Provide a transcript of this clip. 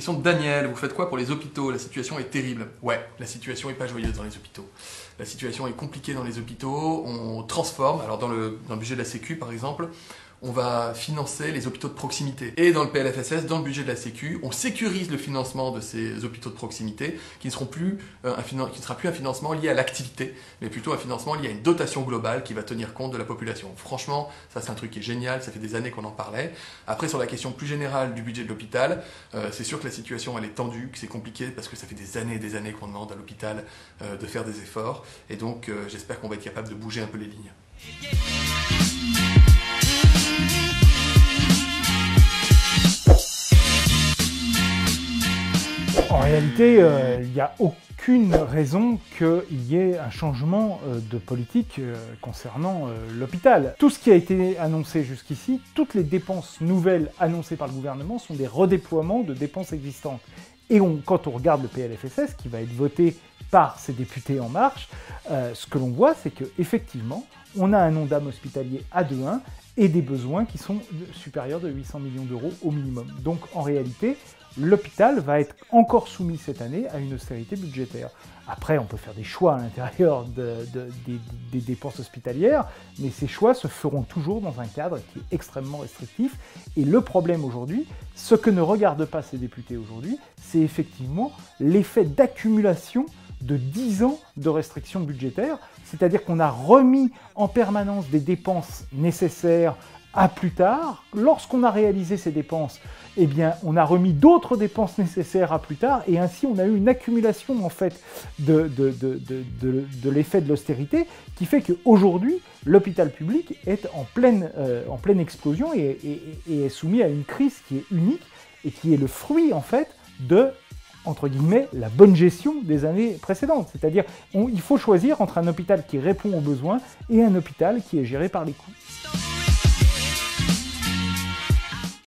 question de Daniel. Vous faites quoi pour les hôpitaux? La situation est terrible. Ouais, la situation n'est pas joyeuse dans les hôpitaux. La situation est compliquée dans les hôpitaux. On transforme, alors dans le budget de la Sécu par exemple, on va financer les hôpitaux de proximité. Et dans le PLFSS, dans le budget de la Sécu, on sécurise le financement de ces hôpitaux de proximité qui ne sera plus un financement lié à l'activité, mais plutôt un financement lié à une dotation globale qui va tenir compte de la population. Franchement, ça c'est un truc qui est génial, ça fait des années qu'on en parlait. Après, sur la question plus générale du budget de l'hôpital, c'est sûr que la situation elle est tendue, que c'est compliqué parce que ça fait des années et des années qu'on demande à l'hôpital de faire des efforts. Et donc, j'espère qu'on va être capable de bouger un peu les lignes. En réalité, il n'y a aucune raison qu'il y ait un changement de politique concernant l'hôpital. Tout ce qui a été annoncé jusqu'ici, toutes les dépenses nouvelles annoncées par le gouvernement sont des redéploiements de dépenses existantes. Et quand on regarde le PLFSS, qui va être voté par ces députés En Marche, ce que l'on voit, c'est qu'effectivement, on a un Ondam hospitalier à 2,1 et des besoins qui sont supérieurs de 800 millions d'euros au minimum. Donc en réalité, l'hôpital va être encore soumis cette année à une austérité budgétaire. Après, on peut faire des choix à l'intérieur des dépenses hospitalières, mais ces choix se feront toujours dans un cadre qui est extrêmement restrictif. Et le problème aujourd'hui, ce que ne regardent pas ces députés aujourd'hui, c'est effectivement l'effet d'accumulation de 10 ans de restrictions budgétaires, c'est-à-dire qu'on a remis en permanence des dépenses nécessaires à plus tard. Lorsqu'on a réalisé ces dépenses, eh bien, on a remis d'autres dépenses nécessaires à plus tard, et ainsi on a eu une accumulation en fait de l'effet de l'austérité qui fait qu'aujourd'hui, l'hôpital public est en pleine explosion et est soumis à une crise qui est unique et qui est le fruit en fait de, entre guillemets, la bonne gestion des années précédentes. C'est-à-dire, il faut choisir entre un hôpital qui répond aux besoins et un hôpital qui est géré par les coûts.